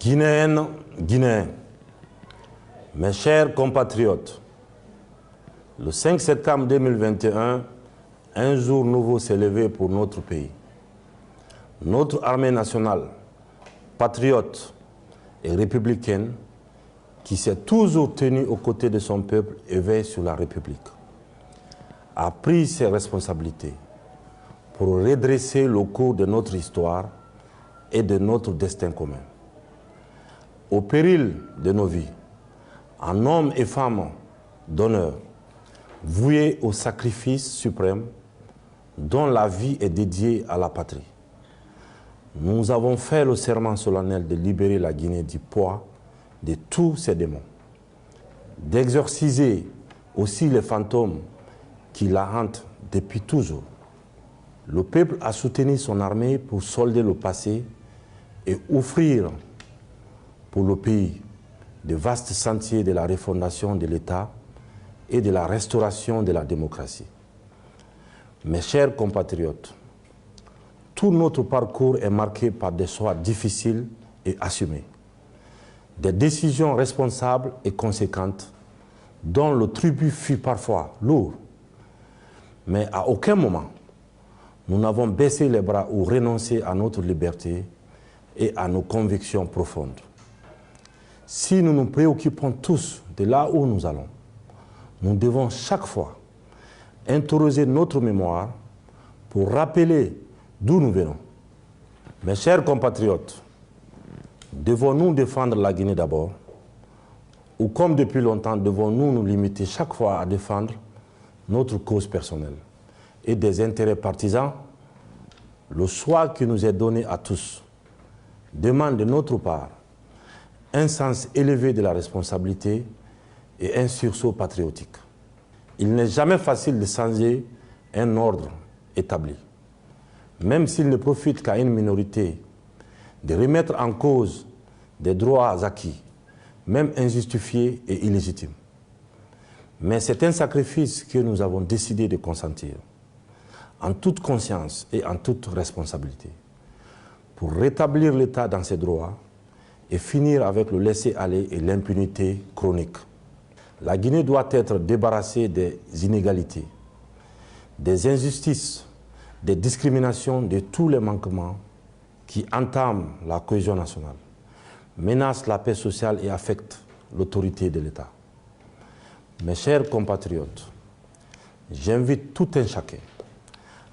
Guinéennes, Guinéens, mes chers compatriotes, le 5 septembre 2021, un jour nouveau s'est levé pour notre pays. Notre armée nationale, patriote et républicaine, qui s'est toujours tenue aux côtés de son peuple et veille sur la République, a pris ses responsabilités pour redresser le cours de notre histoire et de notre destin commun. Au péril de nos vies, en hommes et femmes d'honneur, voués au sacrifice suprême dont la vie est dédiée à la patrie. Nous avons fait le serment solennel de libérer la Guinée du poids de tous ses démons, d'exorciser aussi les fantômes qui la hantent depuis toujours. Le peuple a soutenu son armée pour solder le passé et offrir pour le pays de vastes sentiers de la refondation de l'État et de la restauration de la démocratie. Mes chers compatriotes, tout notre parcours est marqué par des choix difficiles et assumés, des décisions responsables et conséquentes dont le tribut fut parfois lourd. Mais à aucun moment, nous n'avons baissé les bras ou renoncé à notre liberté et à nos convictions profondes. Si nous nous préoccupons tous de là où nous allons, nous devons chaque fois interroger notre mémoire pour rappeler d'où nous venons. Mes chers compatriotes, devons-nous défendre la Guinée d'abord, ou comme depuis longtemps, devons-nous nous limiter chaque fois à défendre notre cause personnelle et des intérêts partisans? Le choix qui nous est donné à tous demande de notre part un sens élevé de la responsabilité et un sursaut patriotique. Il n'est jamais facile de changer un ordre établi, même s'il ne profite qu'à une minorité, de remettre en cause des droits acquis, même injustifiés et illégitimes. Mais c'est un sacrifice que nous avons décidé de consentir, en toute conscience et en toute responsabilité, pour rétablir l'État dans ses droits et finir avec le laisser-aller et l'impunité chronique. La Guinée doit être débarrassée des inégalités, des injustices, des discriminations, de tous les manquements qui entament la cohésion nationale, menacent la paix sociale et affectent l'autorité de l'État. Mes chers compatriotes, j'invite tout un chacun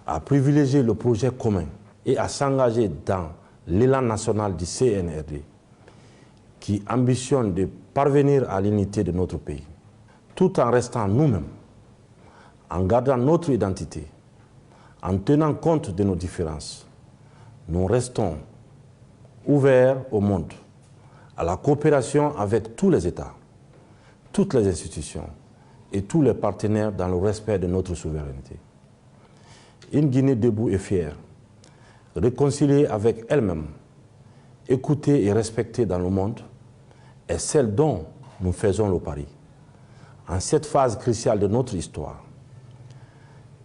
à privilégier le projet commun et à s'engager dans l'élan national du CNRD qui ambitionne de parvenir à l'unité de notre pays, tout en restant nous-mêmes, en gardant notre identité, en tenant compte de nos différences. Nous restons ouverts au monde, à la coopération avec tous les États, toutes les institutions et tous les partenaires dans le respect de notre souveraineté. Une Guinée debout et fière, réconciliée avec elle-même, écoutée et respectée dans le monde, est celle dont nous faisons le pari. En cette phase cruciale de notre histoire,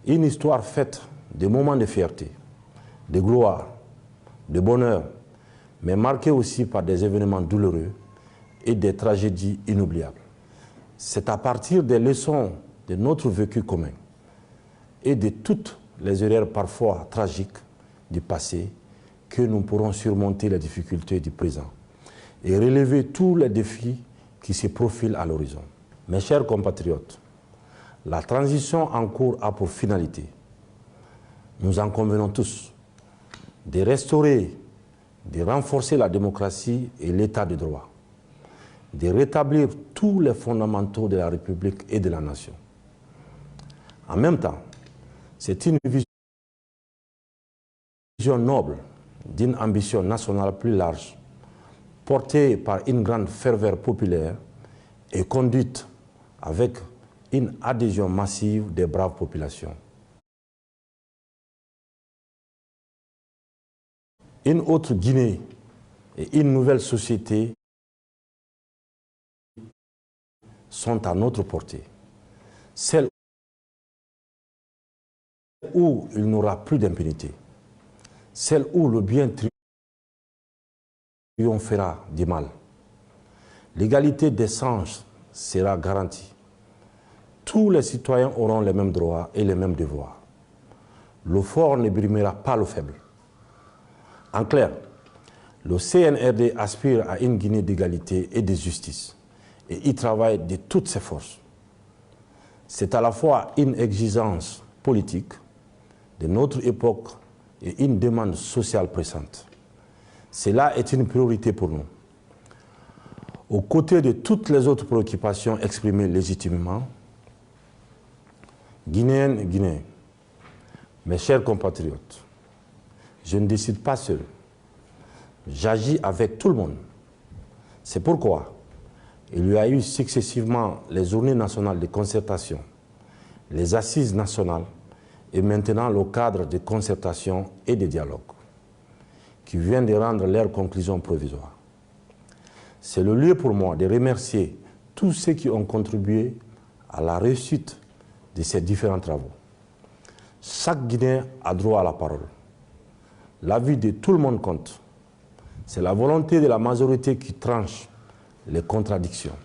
une histoire faite de moments de fierté, de gloire, de bonheur, mais marquée aussi par des événements douloureux et des tragédies inoubliables. C'est à partir des leçons de notre vécu commun et de toutes les erreurs parfois tragiques du passé que nous pourrons surmonter les difficultés du présent et relever tous les défis qui se profilent à l'horizon. Mes chers compatriotes, la transition en cours a pour finalité, nous en convenons tous, de restaurer, de renforcer la démocratie et l'état de droit, de rétablir tous les fondamentaux de la République et de la nation. En même temps, c'est une vision noble d'une ambition nationale plus large, portée par une grande ferveur populaire et conduite avec une adhésion massive des braves populations. Une autre Guinée et une nouvelle société sont à notre portée. Celle où il n'y aura plus d'impunité. Celle où le bien triomphera du mal. L'égalité des chances sera garantie. Tous les citoyens auront les mêmes droits et les mêmes devoirs. Le fort ne brimera pas le faible. En clair, le CNRD aspire à une Guinée d'égalité et de justice et y travaille de toutes ses forces. C'est à la fois une exigence politique de notre époque et une demande sociale pressante. Cela est une priorité pour nous. Aux côtés de toutes les autres préoccupations exprimées légitimement, Guinéennes et Guinéens, mes chers compatriotes, je ne décide pas seul. J'agis avec tout le monde. C'est pourquoi il y a eu successivement les journées nationales de concertation, les assises nationales et maintenant le cadre de concertation et de dialogue qui vient de rendre leurs conclusions provisoires. C'est le lieu pour moi de remercier tous ceux qui ont contribué à la réussite de ces différents travaux. Chaque Guinéen a droit à la parole. L'avis de tout le monde compte. C'est la volonté de la majorité qui tranche les contradictions.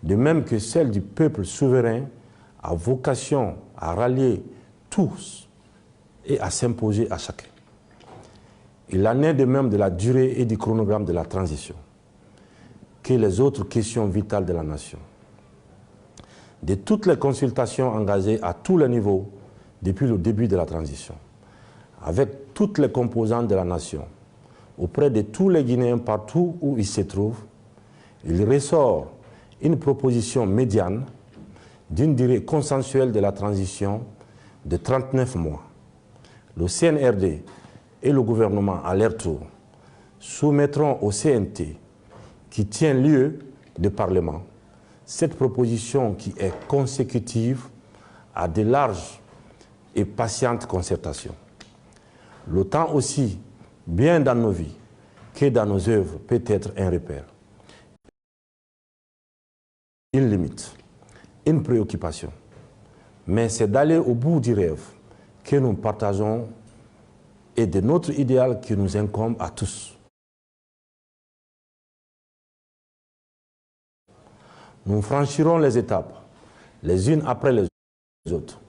De même que celle du peuple souverain a vocation à rallier tous et à s'imposer à chacun. Il en est de même de la durée et du chronogramme de la transition, que les autres questions vitales de la nation. De toutes les consultations engagées à tous les niveaux depuis le début de la transition, avec toutes les composantes de la nation, auprès de tous les Guinéens partout où ils se trouvent, il ressort une proposition médiane d'une durée consensuelle de la transition de 39 mois. Le CNRD et le gouvernement, à leur tour, soumettront au CNT, qui tient lieu de Parlement, cette proposition qui est consécutive à de larges et patientes concertations. Le temps aussi, bien dans nos vies que dans nos œuvres, peut être un repère, une limite, une préoccupation. Mais c'est d'aller au bout du rêve que nous partageons et de notre idéal qui nous incombe à tous. Nous franchirons les étapes, les unes après les autres.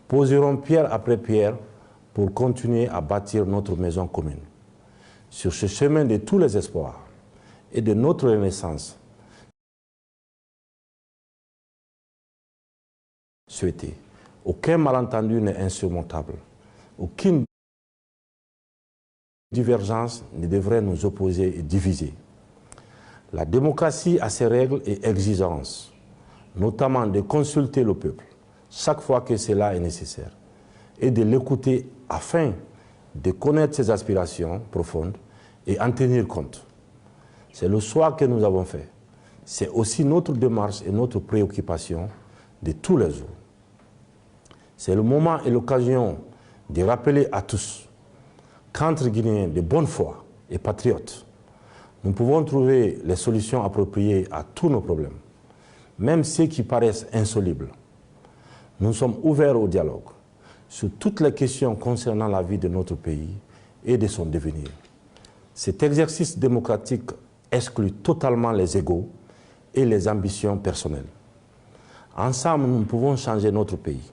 Poserons pierre après pierre pour continuer à bâtir notre maison commune. Sur ce chemin de tous les espoirs et de notre renaissance, souhaitée. Aucun malentendu n'est insurmontable. Aucune divergence ne devrait nous opposer et diviser. La démocratie a ses règles et exigences, notamment de consulter le peuple chaque fois que cela est nécessaire et de l'écouter afin de connaître ses aspirations profondes et en tenir compte. C'est le choix que nous avons fait. C'est aussi notre démarche et notre préoccupation de tous les jours. C'est le moment et l'occasion de rappeler à tous qu'entre Guinéens de bonne foi et patriotes, nous pouvons trouver les solutions appropriées à tous nos problèmes, même ceux qui paraissent insolubles. Nous sommes ouverts au dialogue sur toutes les questions concernant la vie de notre pays et de son devenir. Cet exercice démocratique exclut totalement les égos et les ambitions personnelles. Ensemble, nous pouvons changer notre pays,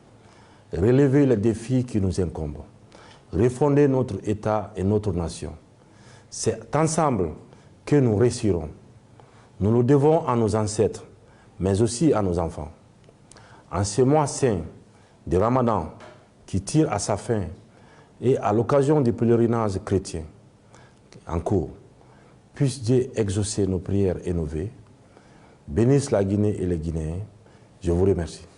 relever les défis qui nous incombent, refonder notre État et notre nation. C'est ensemble que nous réussirons. Nous le devons à nos ancêtres, mais aussi à nos enfants. En ce mois saint de Ramadan qui tire à sa fin et à l'occasion du pèlerinage chrétien en cours, puisse Dieu exaucer nos prières et nos vœux, bénisse la Guinée et les Guinéens. Je vous remercie.